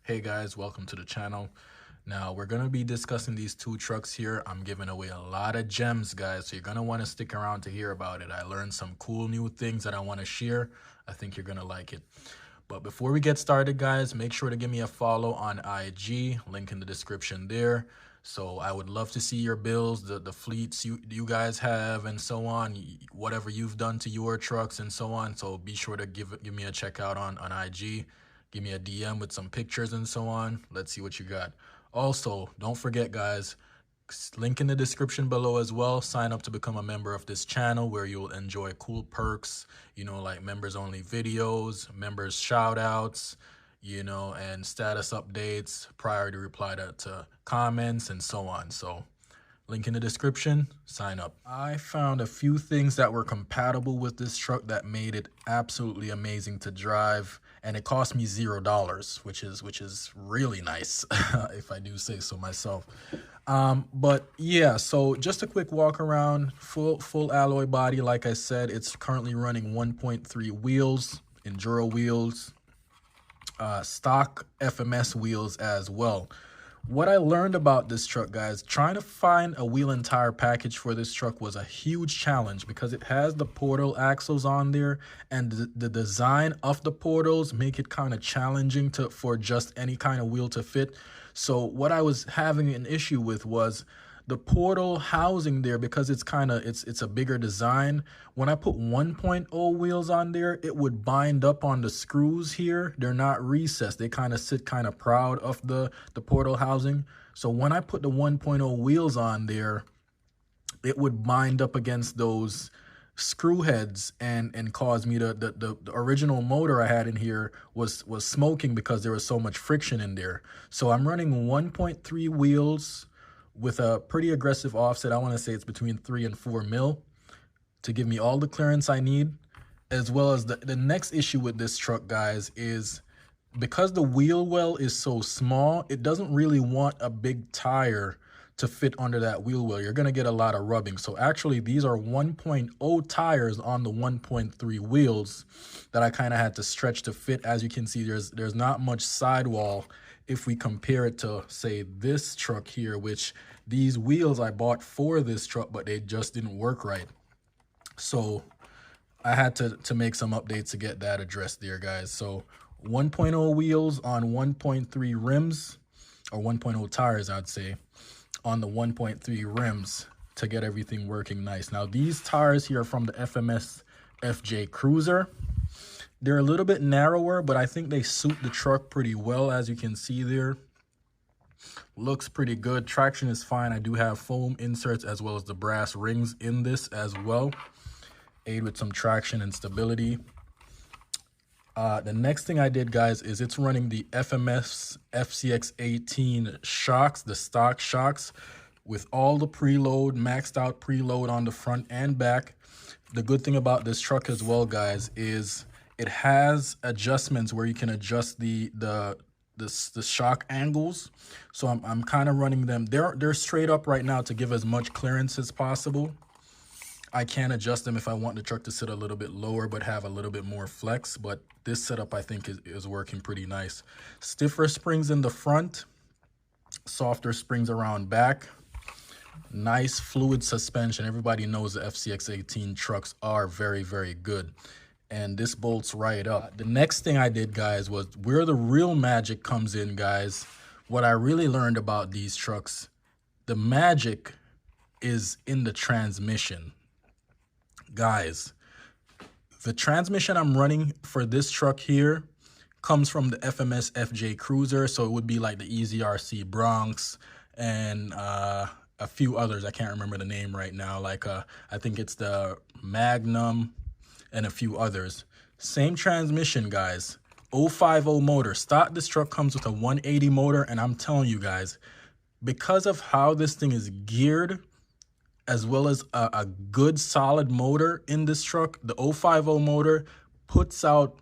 Hey guys, welcome to the channel. Now we're going to be discussing these two trucks here. I'm giving away a lot of gems, guys, so you're going to want to stick around to hear about it. I learned some cool new things that I want to share. I think you're going to like it. But before we get started, guys, make sure to give me a follow on IG, link in the description there. So I would love to see your bills, the fleets you guys have and so on, whatever you've done to your trucks and so on. So be sure to give me a check out on IG. Give me a DM with some pictures and so on. Let's see what you got. Also, don't forget, guys, link in the description below as well. Sign up to become a member of this channel where you'll enjoy cool perks, like members only videos, members shout outs, and status updates, priority reply to comments and so on. So link in the description, sign up. I found a few things that were compatible with this truck that made it absolutely amazing to drive, and it cost me $0, which is really nice if I do say so myself. But yeah, so just a quick walk around, full alloy body. Like I said, it's currently running 1.3 wheels, enduro wheels, stock FMS wheels as well. What I learned about this truck, guys, trying to find a wheel and tire package for this truck was a huge challenge because it has the portal axles on there, and the design of the portals make it kind of challenging for just any kind of wheel to fit. So what I was having an issue with was the portal housing there, because it's a bigger design. When I put 1.0 wheels on there, it would bind up on the screws here. They're not recessed. They kind of sit kind of proud of the portal housing. So when I put the 1.0 wheels on there, it would bind up against those screw heads and cause me the original motor I had in here was smoking because there was so much friction in there. So I'm running 1.3 wheels with a pretty aggressive offset. I want to say it's between 3 and 4 mil to give me all the clearance I need. As well as the next issue with this truck, guys, is because the wheel well is so small, it doesn't really want a big tire to fit under that wheel well. You're going to get a lot of rubbing. So actually these are 1.0 tires on the 1.3 wheels that I kind of had to stretch to fit. As you can see, there's not much sidewall if we compare it to, say, this truck here, which these wheels I bought for this truck, but they just didn't work right. So I had to make some updates to get that addressed there, guys. So 1.0 wheels on 1.3 rims, or 1.0 tires, I'd say, on the 1.3 rims to get everything working nice. Now, these tires here are from the FMS FJ Cruiser. They're a little bit narrower, but I think they suit the truck pretty well, as you can see there. Looks pretty good. Traction is fine. I do have foam inserts as well as the brass rings in this as well. Aid with some traction and stability. The next thing I did, guys, is it's running the Fms fcx18 shocks, the stock shocks, with all the preload, maxed out preload on the front and back. The good thing about this truck as well, guys, is it has adjustments where you can adjust the shock angles. So I'm kind of running them. They're straight up right now to give as much clearance as possible. I can adjust them if I want the truck to sit a little bit lower but have a little bit more flex. But this setup, I think, is working pretty nice. Stiffer springs in the front, softer springs around back. Nice fluid suspension. Everybody knows the FCX18 trucks are very, very good. And this bolts right up. The next thing I did, guys, was where the real magic comes in, guys. What I really learned about these trucks, the magic is in the transmission. Guys, the transmission I'm running for this truck here comes from the FMS FJ Cruiser. So it would be like the EZRC Bronx and a few others. I can't remember the name right now. Like I think it's the Magnum and a few others. Same transmission, guys. 050 motor. This truck comes with a 180 motor, and I'm telling you guys, because of how this thing is geared, as well as a good solid motor in this truck, the 050 motor puts out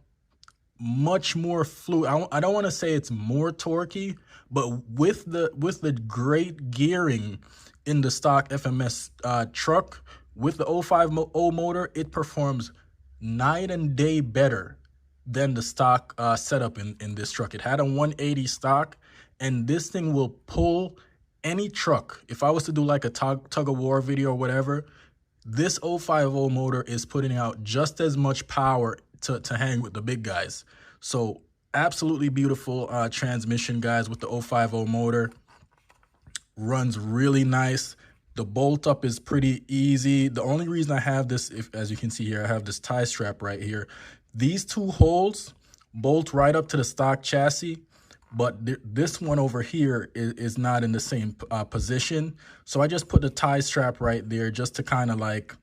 much more fluid. I don't want to say it's more torquey, but with the great gearing in the stock FMS truck with the 050 motor, it performs night and day better than the stock setup in this truck. It had a 180 stock, and this thing will pull any truck. If I was to do like a tug of war video or whatever, this 050 motor is putting out just as much power to hang with the big guys. So absolutely beautiful transmission, guys, with the 050 motor. Runs really nice. The bolt up is pretty easy. The only reason I have this, as you can see here, I have this tie strap right here. These two holes bolt right up to the stock chassis, but this one over here is not in the same position. So I just put the tie strap right there just to kind of like,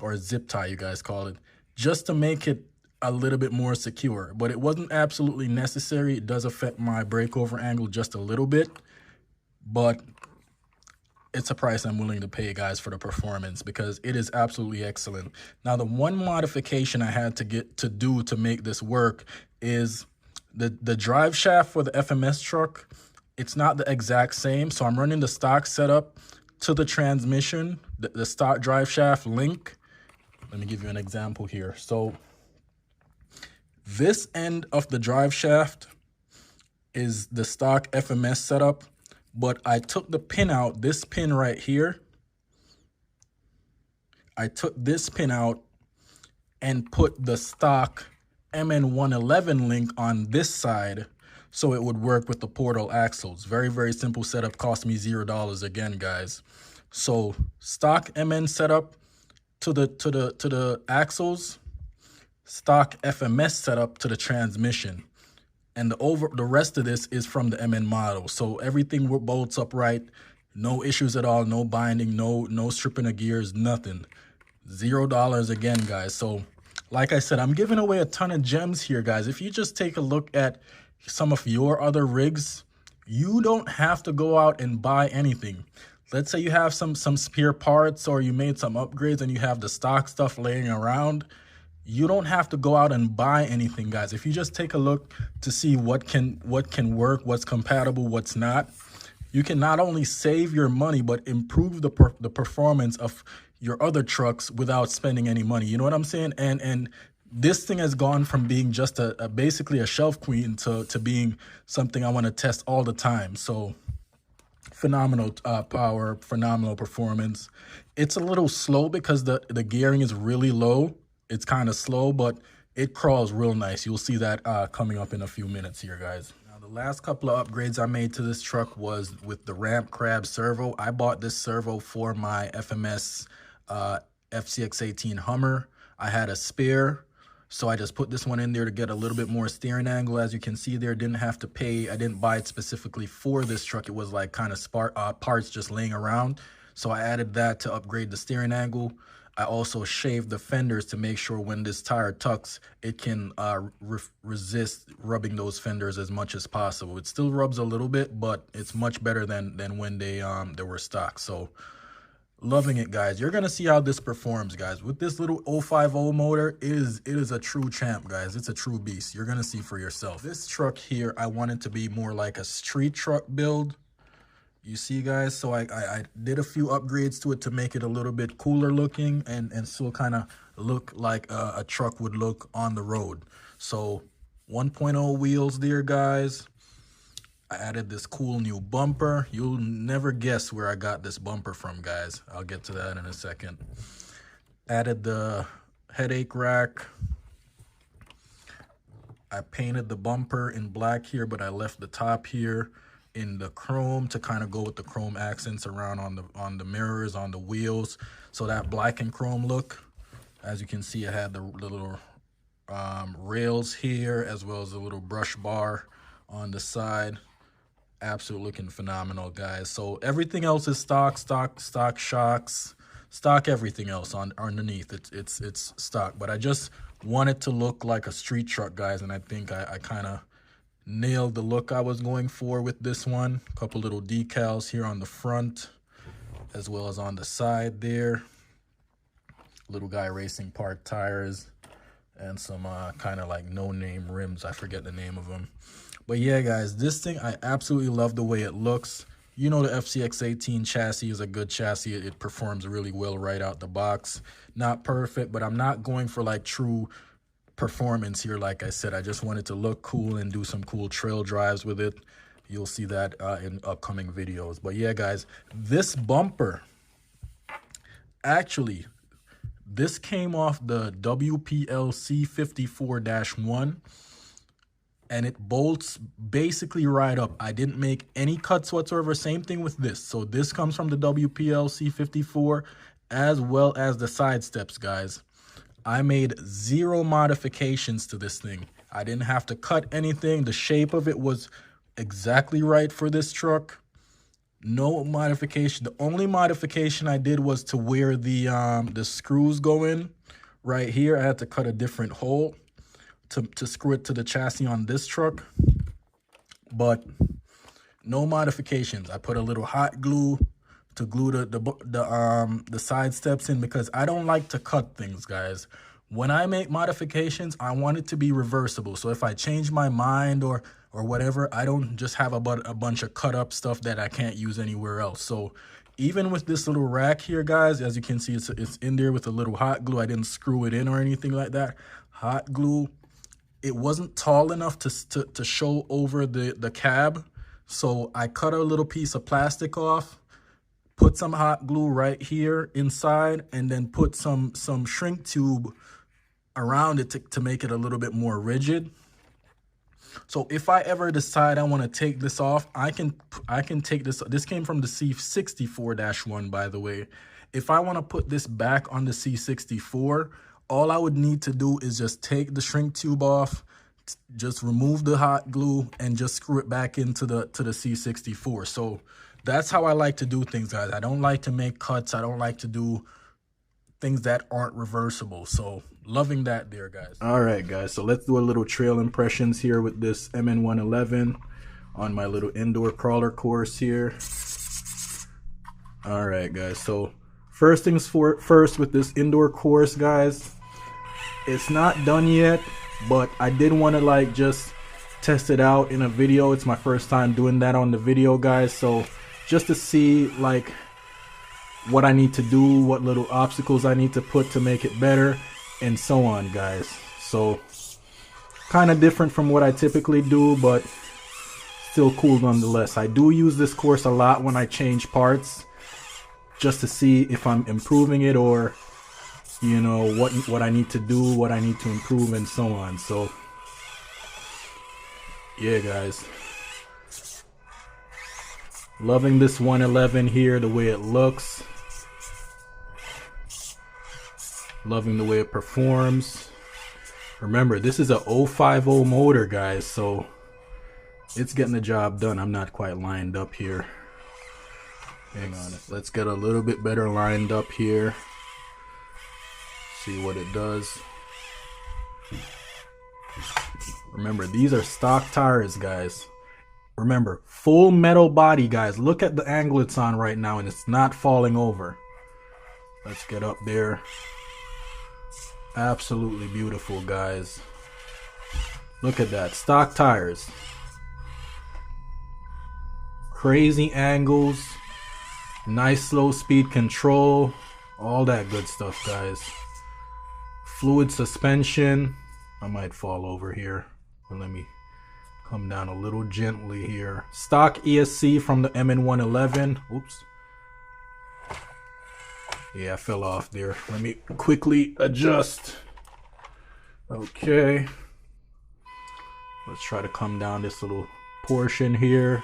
or zip tie you guys call it, just to make it a little bit more secure. But it wasn't absolutely necessary. It does affect my breakover angle just a little bit, but it's a price I'm willing to pay, guys, for the performance, because it is absolutely excellent. Now, the one modification I had to do to make this work is the drive shaft for the FMS truck. It's not the exact same, so I'm running the stock setup to the transmission, the stock drive shaft link. Let me give you an example here. So this end of the drive shaft is the stock FMS setup, but I took the pin out, this pin right here. I took this pin out and put the stock MN111 link on this side so it would work with the portal axles. Very, very simple setup, cost me $0 again, guys. So stock MN setup to the axles, stock FMS setup to the transmission. And the rest of this is from the MN model. So everything bolts up right, no issues at all, no binding, no stripping of gears, nothing. $0 again, guys. So like I said, I'm giving away a ton of gems here, guys. If you just take a look at some of your other rigs, you don't have to go out and buy anything. Let's say you have some spare parts, or you made some upgrades and you have the stock stuff laying around. You don't have to go out and buy anything, guys. If you just take a look to see what can work, what's compatible, what's not, you can not only save your money, but improve the performance of your other trucks without spending any money. You know what I'm saying? And this thing has gone from being just basically a shelf queen to being something I want to test all the time. So phenomenal power, phenomenal performance. It's a little slow because the gearing is really low. It's kind of slow, but it crawls real nice. You'll see that coming up in a few minutes here, guys. Now, the last couple of upgrades I made to this truck was with the ramp crab servo. I bought this servo for my FMS fcx18 Hummer. I had a spare, so I just put this one in there to get a little bit more steering angle. As you can see there, didn't have to pay. I didn't buy it specifically for this truck. It was like kind of parts just laying around. So I added that to upgrade the steering angle. I also shaved the fenders to make sure when this tire tucks, it can resist rubbing those fenders as much as possible. It still rubs a little bit, but it's much better than when they were stock. So loving it, guys. You're gonna see how this performs, guys. With this little 050 motor, it is a true champ, guys. It's a true beast. You're gonna see for yourself. This truck here, I want it to be more like a street truck build. You see, guys, so I did a few upgrades to it to make it a little bit cooler looking and still kind of look like a truck would look on the road. So 1.0 wheels there, guys. I added this cool new bumper. You'll never guess where I got this bumper from, guys. I'll get to that in a second. Added the headache rack. I painted the bumper in black here, but I left the top here in the chrome to kind of go with the chrome accents around on the mirrors, on the wheels, so that black and chrome look. As you can see, I had the little rails here, as well as a little brush bar on the side. Absolutely looking phenomenal, guys. So everything else is stock shocks, stock everything else underneath. It's stock, but I just want it to look like a street truck, guys, and I think I kind of nailed the look I was going for with this one. A couple little decals here on the front as well as on the side there. Little guy racing park tires and some kind of like no-name rims. I forget the name of them. But yeah, guys, this thing, I absolutely love the way it looks. You know, the FCX18 chassis is a good chassis. It performs really well right out the box. Not perfect, but I'm not going for like true performance here. Like I said, I just wanted to look cool and do some cool trail drives with it. You'll see that in upcoming videos. But yeah, guys, this bumper, actually, this came off the WPLC 54-1, and it bolts basically right up. I didn't make any cuts whatsoever. Same thing with this. So this comes from the WPLC 54, as well as the side steps, guys. I made 0 modifications to this thing. I didn't have to cut anything. The shape of it was exactly right for this truck. No modification. The only modification I did was to where the screws go in right here. I had to cut a different hole to screw it to the chassis on this truck, but no modifications. I put a little hot glue to glue the side steps in, because I don't like to cut things, guys. When I make modifications, I want it to be reversible. So if I change my mind or whatever, I don't just have a bunch of cut up stuff that I can't use anywhere else. So even with this little rack here, guys, as you can see, it's in there with a little hot glue. I didn't screw it in or anything like that. Hot glue. It wasn't tall enough to show over the cab. So I cut a little piece of plastic off, put some hot glue right here inside, and then put some shrink tube around it to make it a little bit more rigid. So if I ever decide I want to take this off, I can take this. This came from the C64-1, by the way. If I want to put this back on the C64, all I would need to do is just take the shrink tube off, just remove the hot glue, and just screw it back into the C64. So that's how I like to do things, guys. I don't like to make cuts. I don't like to do things that aren't reversible. So loving that there, guys. All right, guys. So let's do a little trail impressions here with this MN111 on my little indoor crawler course here. All right, guys. So first things first with this indoor course, guys. It's not done yet, but I did want to like just test it out in a video. It's my first time doing that on the video, guys. So just to see like what I need to do, what little obstacles I need to put to make it better, and so on, guys. So kind of different from what I typically do, but still cool nonetheless. I do use this course a lot when I change parts, just to see if I'm improving it, or you know what I need to do, what I need to improve, and so on. So yeah, guys, loving this 111 here, the way it looks, loving the way it performs. Remember, this is a 050 motor, guys, so it's getting the job done. I'm not quite lined up here. Hang on, let's get a little bit better lined up here. See what it does. Remember, these are stock tires, guys. Remember, full metal body, guys. Look at the angle it's on right now, and it's not falling over. Let's get up there. Absolutely beautiful, guys. Look at that. Stock tires. Crazy angles. Nice slow speed control. All that good stuff, guys. Fluid suspension. I might fall over here, but let me come down a little gently here. Stock ESC from the MN111. Oops. Yeah, I fell off there. Let me quickly adjust. Okay. Let's try to come down this little portion here.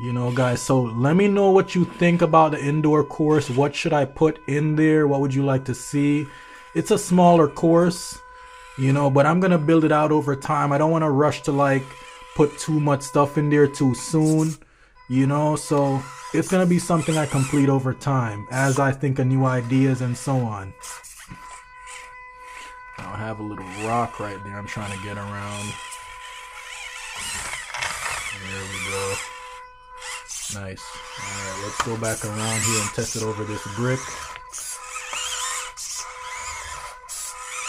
You know, guys, so let me know what you think about the indoor course. What should I put in there? What would you like to see? It's a smaller course, you know, but I'm going to build it out over time. I don't want to rush to like put too much stuff in there too soon, you know, so it's going to be something I complete over time as I think of new ideas and so on. I have a little rock right there I'm trying to get around. There we go. Nice. Alright, let's go back around here and test it over this brick.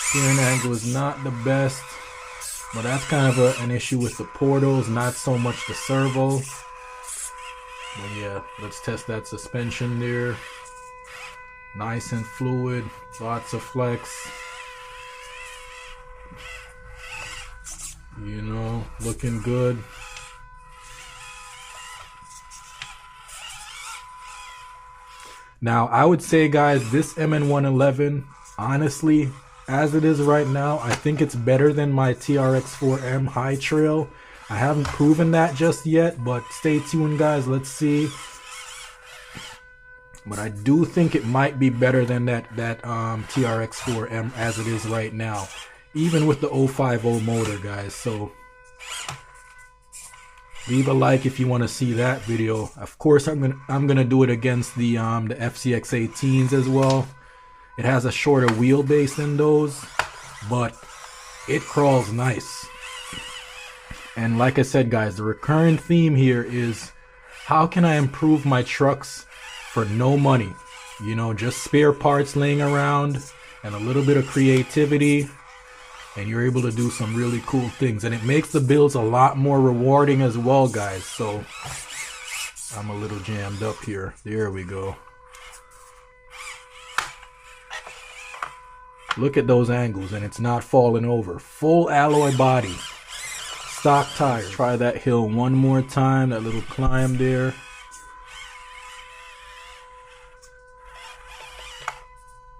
Steering angle is not the best, but that's kind of an issue with the portals, not so much the servo. But yeah, let's test that suspension there. Nice and fluid, lots of flex. You know, looking good. Now, I would say, guys, this MN111, honestly, as it is right now, I think it's better than my Trx4m high trail. I haven't proven that just yet, but stay tuned, guys. Let's see. But I do think it might be better than that Trx4m as it is right now, even with the 050 motor, guys. So leave a like if you want to see that video. Of course, I'm gonna do it against the FCX18s as well. It has a shorter wheelbase than those, but it crawls nice. And like I said, guys, the recurring theme here is how can I improve my trucks for no money? You know, just spare parts laying around and a little bit of creativity, and you're able to do some really cool things. And it makes the builds a lot more rewarding as well, guys. So I'm a little jammed up here. There we go. Look at those angles, and it's not falling over. Full alloy body, stock tires. Try that hill one more time, that little climb there.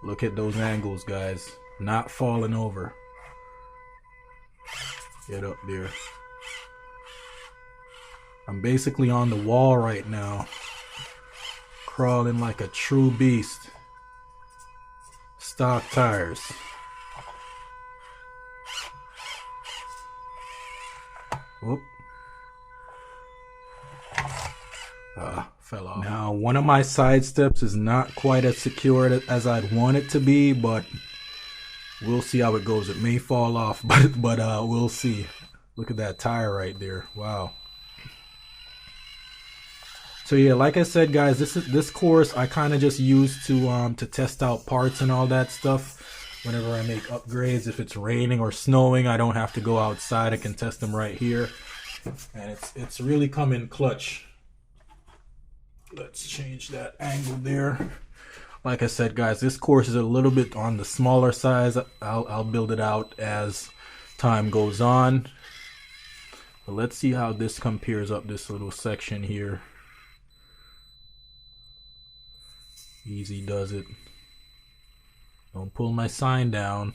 Look at those angles, guys. Not falling over. Get up there. I'm basically on the wall right now, crawling like a true beast. Stock tires. Whoop. Fell off. Now, one of my side steps is not quite as secure as I'd want it to be, but we'll see how it goes. It may fall off, but we'll see. Look at that tire right there. Wow. So yeah, like I said, guys, this course I kind of just use to test out parts and all that stuff. Whenever I make upgrades, if it's raining or snowing, I don't have to go outside. I can test them right here, and it's really come in clutch. Let's change that angle there. Like I said, guys, this course is a little bit on the smaller size. I'll build it out as time goes on. But let's see how this compares up this little section here. Easy does it. Don't pull my sign down.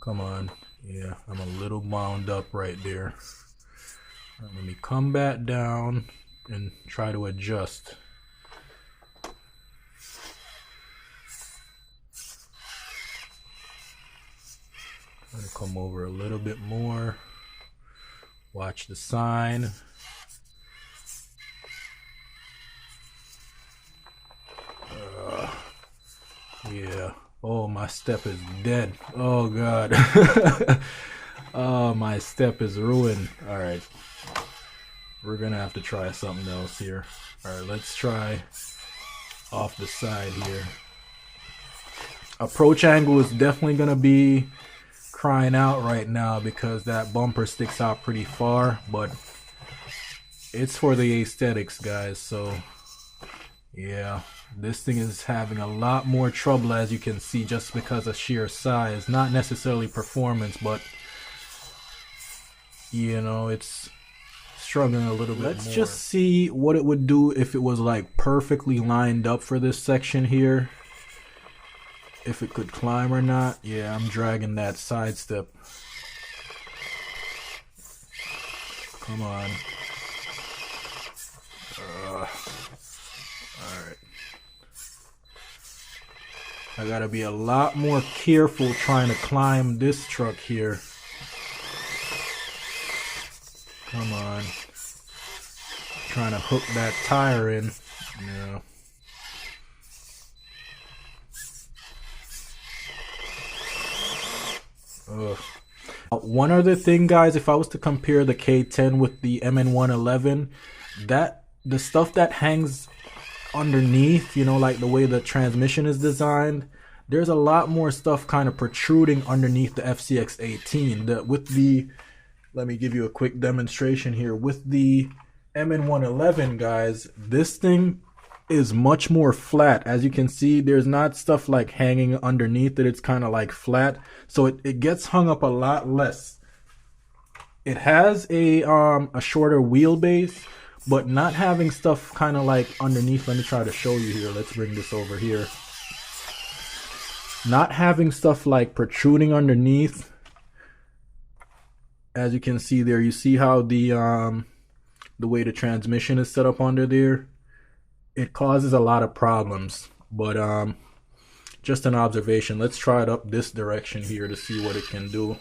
Come on. Yeah, I'm a little wound up right there. Right, let me come back down and try to adjust. I'm gonna come over a little bit more. Watch the sign. Yeah. Oh, my step is dead. Oh God. Oh, my step is ruined. All right. We're gonna have to try something else here. All right, let's try off the side here. Approach angle is definitely gonna be crying out right now because that bumper sticks out pretty far, but it's for the aesthetics, guys. So yeah, this thing is having a lot more trouble, as you can see, just because of sheer size. Not necessarily performance, but you know, it's struggling a little bit. Let's just see what it would do if it was like perfectly lined up for this section here. If it could climb or not. Yeah, I'm dragging that side step. Come on. Alright. I gotta be a lot more careful trying to climb this truck here. Come on. Trying to hook that tire in. Yeah. Ugh. One other thing, guys, if I was to compare the K10 with the MN111, the stuff that hangs underneath, you know, like the way the transmission is designed, there's a lot more stuff kind of protruding underneath the FCX18. Let me give you a quick demonstration here. With the MN111, guys, this thing is much more flat. As you can see, there's not stuff like hanging underneath it. It's kind of like flat, so it gets hung up a lot less. It has a shorter wheelbase, but not having stuff kind of like underneath. Let me try to show you here. Let's bring this over here. Not having stuff like protruding underneath. As you can see there, you see how the way the transmission is set up under there. It causes a lot of problems, but just an observation. Let's try it up this direction here to see what it can do.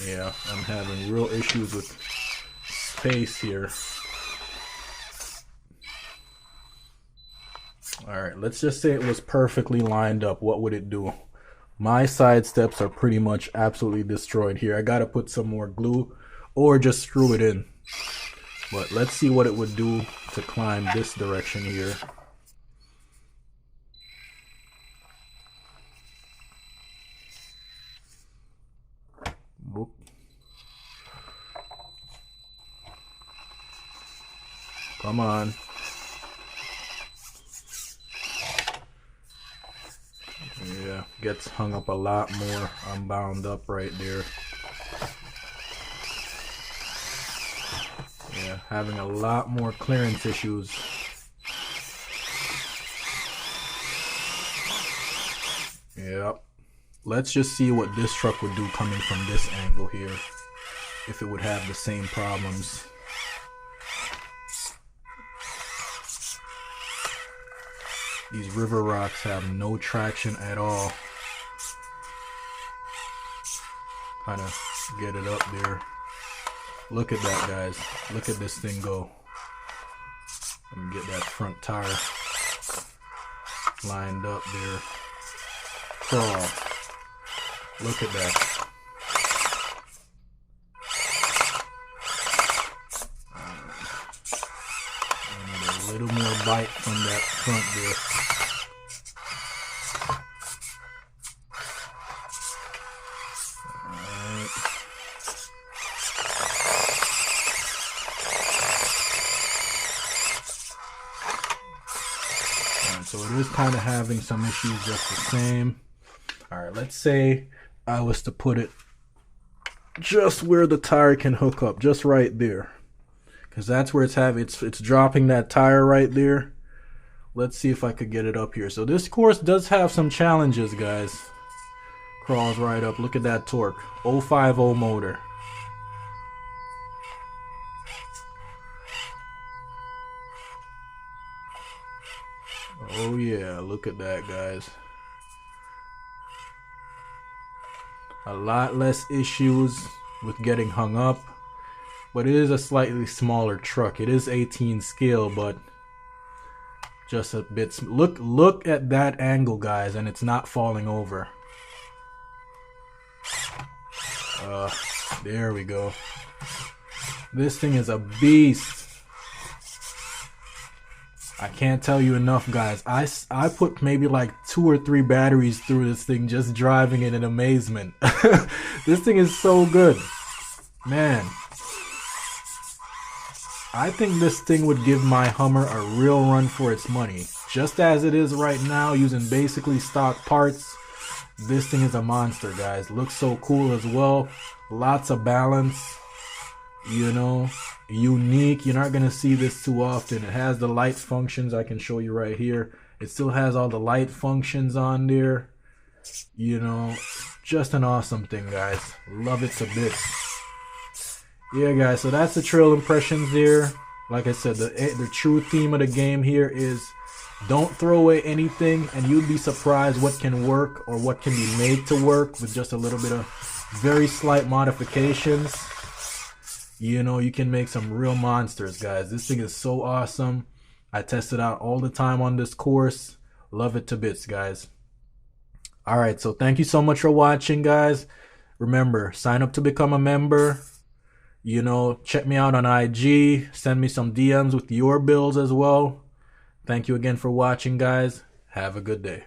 Yeah, I'm having real issues with space here. Alright, let's just say it was perfectly lined up. What would it do? My side steps are pretty much absolutely destroyed here. I gotta put some more glue or just screw it in. But let's see what it would do to climb this direction here. Whoop. Come on. Yeah, gets hung up a lot more. I'm bound up right there. Yeah, having a lot more clearance issues. Yep. Let's just see what this truck would do coming from this angle here. If it would have the same problems. These river rocks have no traction at all. Kind of get it up there. Look at that, guys. Look at this thing go. Let me get that front tire lined up there. Crawl. Look at that. I need a little more bite from that front there. So it is kind of having some issues just the same. Alright, let's say I was to put it just where the tire can hook up, just right there. Because that's where it's dropping that tire right there. Let's see if I could get it up here. So this course does have some challenges, guys. Crawls right up. Look at that torque. 050 motor. Oh yeah, look at that, guys. A lot less issues with getting hung up, but it is a slightly smaller truck. It is 18 scale, but just a bit. Look at that angle, guys, and it's not falling over. There we go. This thing is a beast. I can't tell you enough, guys. I put maybe like 2 or 3 batteries through this thing just driving it in amazement. This thing is so good. Man. I think this thing would give my Hummer a real run for its money. Just as it is right now, using basically stock parts. This thing is a monster, guys. Looks so cool as well. Lots of balance. You know, unique. You're not gonna see this too often. It has the light functions. I can show you right here. It still has all the light functions on there. You know, just an awesome thing, guys. Love it to bits. Yeah, guys, so that's the trail impressions there. Like I said, the true theme of the game here is don't throw away anything, and you'd be surprised what can work or what can be made to work with just a little bit of very slight modifications. You know, you can make some real monsters, guys. This thing is so awesome. I test it out all the time on this course. Love it to bits, guys. Alright, so thank you so much for watching, guys. Remember, sign up to become a member. You know, check me out on IG. Send me some DMs with your builds as well. Thank you again for watching, guys. Have a good day.